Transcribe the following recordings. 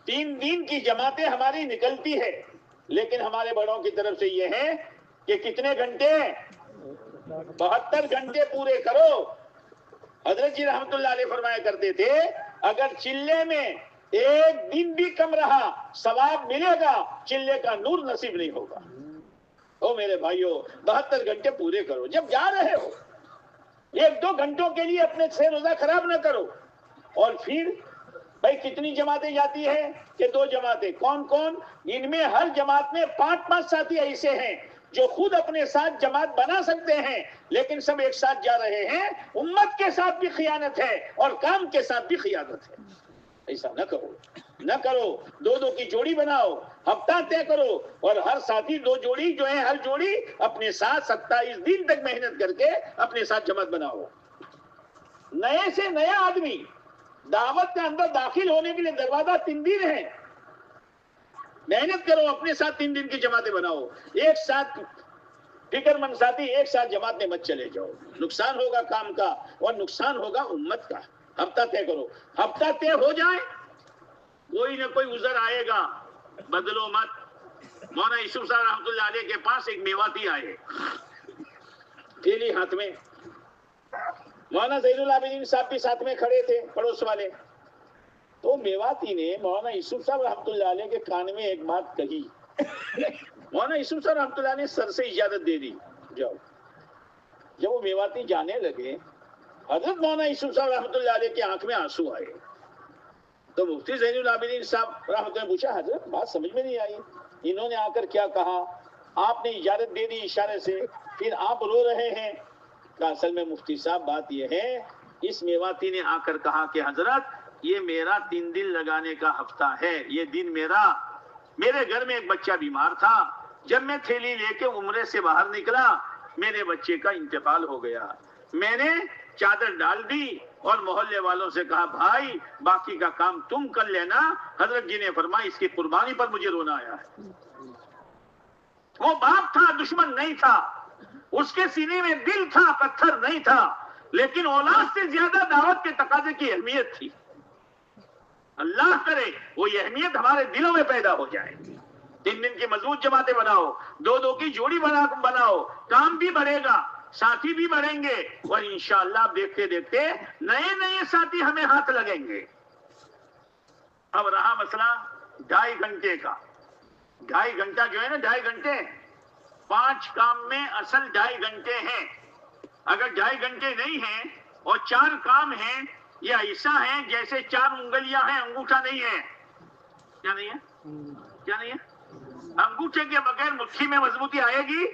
3 دن کی جماعتیں ہماری نکلتی ہے، لیکن ہمارے بڑوں کی طرف سے یہ ہے کہ کتنے گھنٹے؟ 72 گھنٹے پورے کرو۔ حضرت جی رحمت اللہ علیہ فرمایا کرتے تھے اگر چلے میں 1 دن بھی کم رہا ثواب ملے گا، چلے کا نور نصیب نہیں ہوگا۔ او میرے بھائیو، 72 گھنٹے پورے کرو۔ جب جا رہے ہو 1-2 گھنٹوں کے لیے اپنے سے روزہ خراب نہ کرو۔ اور پھر بھائی کتنی جماعتیں جاتی ہیں کہ 2 جماعتیں؟ کون کون؟ ان میں ہر جماعت میں 5 ساتھی ایسے ہیں جو خود اپنے ساتھ جماعت بنا سکتے ہیں، لیکن سب ایک ساتھ جا رہے ہیں۔ امت کے ساتھ بھی خیانت ہے اور کام کے ساتھ بھی خیانت ہے۔ ایسا نہ کرو، نہ کرو۔ 2 کی جوڑی بناؤ، ہفتہ طے کرو، اور ہر ساتھی 2 جوڑی جو ہے، ہر جوڑی اپنے ساتھ 27 دن تک محنت کر کے اپنے ساتھ جماعت بناؤ۔ نئے سے نیا آدمی دعوت کے اندر داخل ہونے کے لیے دروازہ 3 دن ہے۔ محنت کرو، اپنے ساتھ 3 دن کی جماعتیں بناؤ۔ ایک ساتھ فکر مند ساتھی ایک ساتھ جماعت میں مت چلے جاؤ، نقصان ہوگا کام کا اور نقصان ہوگا امت کا۔ ہفتہ طے کرو، ہفتہ طے ہو جائے کوئی نہ کوئی عذر آئے گا، بدلو مت۔ مولانا یوسف صاحب رحمۃ اللہ علیہ کے پاس ایک میواتی آئے، تھیلی ہاتھ میں۔ مولانا زین العابدین صاحب بھی ساتھ میں کھڑے تھے، پڑوس والے۔ تو میواتی نے مولانا یوسف صاحب رحمۃ اللہ علیہ کے کان میں ایک بات کہی۔ مولانا یوسف صاحب رحمۃ اللہ نے سر سے اجازت دے دی، جاؤ۔ جب وہ میواتی جانے لگے، حضرت مولانا یوسف صاحب رحمۃ اللہ علیہ کی آنکھ میں آنسو آئے۔ تو مفتی زین العابدین صاحب رحمۃ اللہ نے پوچھا حضرت بات سمجھ میں نہیں آئی، انہوں نے آ کر کیا کہا؟ آپ نے اجازت دے دی اشارے سے، پھر آپ رو رہے ہیں۔ کہ اصل میں مفتی صاحب بات یہ ہے، اس میواتی نے آ کر کہا کہ حضرت یہ میرا 3 دن لگانے کا ہفتہ ہے، یہ دن میرے گھر میں ایک بچہ بیمار تھا، جب میں تھیلی لے کے عمرے سے باہر نکلا میرے بچے کا انتقال ہو گیا، میں نے چادر ڈال دی اور محلے والوں سے کہا بھائی باقی کا کام تم کر لینا۔ حضرت جی نے فرمایا اس کی قربانی پر مجھے رونا آیا ہے۔ وہ باپ تھا، دشمن نہیں تھا، اس کے سینے میں دل تھا، پتھر نہیں تھا، لیکن اولاد سے زیادہ دعوت کے تقاضے کی اہمیت تھی۔ اللہ کرے وہ یہ اہمیت ہمارے دلوں میں پیدا ہو جائے۔ 3 دن کی مضبوط جماعتیں بناؤ، 2 کی جوڑی بناؤ، کام بھی بڑھے گا، ساتھی بھی بڑھیں گے، اور انشاءاللہ آپ دیکھتے دیکھتے نئے ساتھی ہمیں ہاتھ لگیں گے۔ اب رہا مسئلہ 2.5 گھنٹے کا۔ 2.5 گھنٹہ جو ہے نا، 2.5 گھنٹے 5 کام میں اصل 2.5 گھنٹے ہیں۔ اگر 2.5 گھنٹے نہیں ہیں اور 4 کام ہیں، یہ ایسا ہے جیسے 4 انگلیاں ہیں، انگوٹھا نہیں ہے۔ کیا نہیں ہے؟ کیا نہیں ہے؟ انگوٹھے کے بغیر مٹھی میں مضبوطی آئے گی؟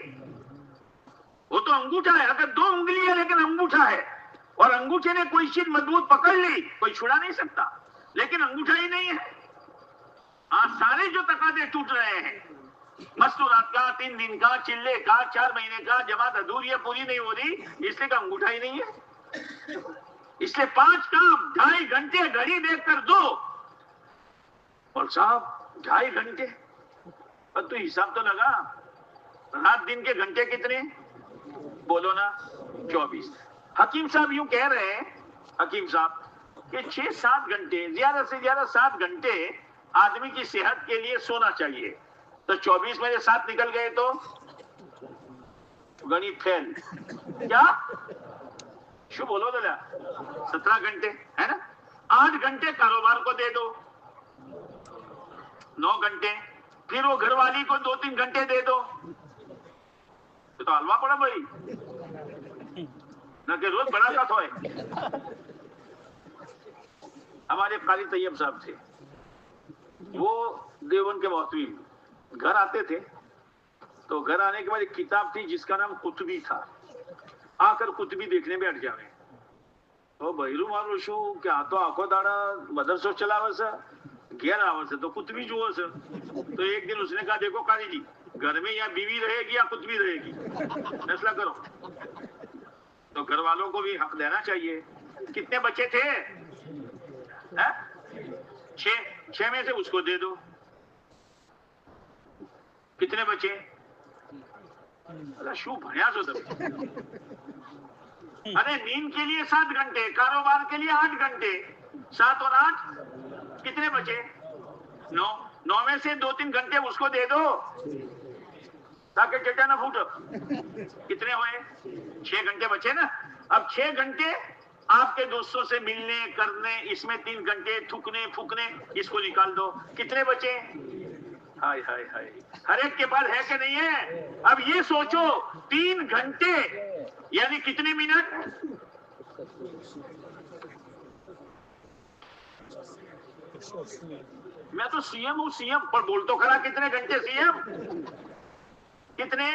وہ تو انگوٹھا ہے، اگر 2 انگلی ہے لیکن انگوٹھا ہے، اور انگوٹھے نے کوئی چیز مضبوط پکڑ لی کوئی چھڑا نہیں سکتا، لیکن انگوٹھا ہی نہیں ہے۔ آج سارے جو تقاضے ٹوٹ رہے ہیں، مستورات کا، 3 دن کا، چلے کا، 4 مہینے کا، جماعت ادھوری ہے، پوری نہیں ہو رہی، اس لیے کا انگوٹھا ہی نہیں ہے۔ اس لیے 5 کام 2.5 گھنٹے گھڑی دیکھ کر دو، اور صاحب 2.5 گھنٹے، اور تو حساب تو لگا، رات دن کے گھنٹے کتنے؟ بولو نا، 24۔ حکیم صاحب یوں کہہ رہے ہیں، حکیم صاحب کہ 6-7 گھنٹے، زیادہ سے زیادہ 7 گھنٹے آدمی کی صحت کے لیے سونا چاہیے، تو 24 میں سے 7 نکل گئے تو گنی فیل۔ کیا شو بولو دلا، 17 گھنٹے ہے نا۔ 8 گھنٹے کاروبار کو دے دو، 9 گھنٹے، پھر وہ گھر والی کو 2-3 گھنٹے دے دو، تو حلوا پڑا بھائی نہ کہ روز بڑا کا تھوئے۔ ہمارے قاری طیب صاحب تھے، وہ دیوبند کے محتویم، گھر آتے تھے تو گھر آنے کے بعد ایک کتاب تھی جس کا نام قطبی تھا، آ کر قطبی دیکھنے میں اٹ جاوے تو بہرو مارو شو کیا تو آنکھوں داڑا مدرسہ چلاو سا گھر آو سے تو قطبی جو سے۔ تو ایک دن اس نے کہا دیکھو قاری جی، گھر میں یا بیوی رہے گی یا قطبی رہے گی، فیصلہ کرو۔ تو گھر والوں کو بھی حق دینا چاہیے۔ کتنے بچے تھے؟ 6 میں سے اس کو دے دو۔ کتنے بچے؟ شو بھنیا سو دب۔ ارے نیند کے لیے 7 گھنٹے، کاروبار کے لیے 8 گھنٹے، 7 اور 8 کتنے بچے؟ 9 میں سے 2-3 گھنٹے اس کو دے دو تاکہ چٹا نہ پھوٹو. کتنے ہوئے؟ 6 گھنٹے بچے نا. اب 6 گھنٹے آپ کے دوستوں سے ملنے کرنے، اس میں 3 گھنٹے تھوکنے پھونکنے، اس کو نکال دو. کتنے بچے؟ ہائے ہائے ہائے. ہر ایک کے پاس ہے کہ نہیں ہے؟ اب یہ سوچو 3 گھنٹے یعنی کتنے منٹ؟ میں تو سی ایم ہوں، سی ایم پر بول تو کھڑا. کتنے گھنٹے سی ایم؟ کتنے؟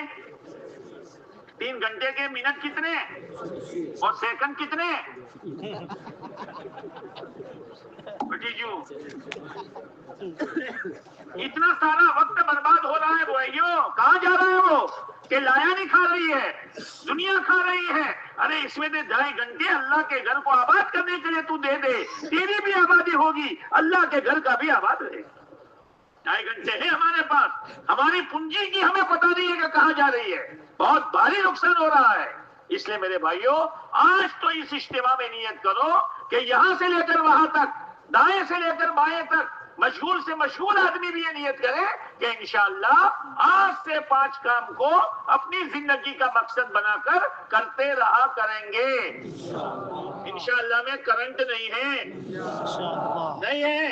3 گھنٹے کے منٹ کتنے اور سیکنڈ کتنے؟ اتنا سارا وقت برباد ہو رہا ہے بھائیوں. کہاں جا رہا ہے وہ؟ کہ لایا نہیں کھا رہی ہے، دنیا کھا رہی ہے. ارے اس میں 2.5 گھنٹے اللہ کے گھر کو آباد کرنے کے لیے تو دے دے، تیری بھی آبادی ہوگی، اللہ کے گھر کا بھی آباد رہے. 2.5 گھنٹے ہیں ہمارے پاس. ہماری پونجی کی ہمیں پتہ نہیں ہے کہ کہاں جا رہی ہے. بہت بھاری نقصان ہو رہا ہے. اس لیے میرے بھائیوں آج تو اس اجتماع میں نیت کرو کہ یہاں سے لے کر وہاں تک، دائیں سے لے کر بائیں تک، مشغول سے مشغول آدمی بھی یہ نیت کرے کہ انشاءاللہ آج سے 5 کام کو اپنی زندگی کا مقصد بنا کر کرتے رہا کریں گے. انشاءاللہ میں کرنٹ نہیں ہے، نہیں ہے.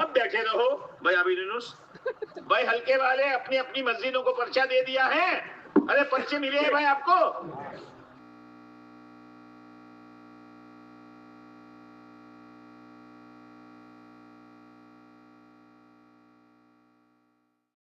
اب بیٹھے رہو بھائی. ابھی یونس بھائی ہلکے والے اپنی اپنی مسجدوں کو پرچہ دے دیا ہے. ارے پرچے ملے ہیں بھائی آپ کو؟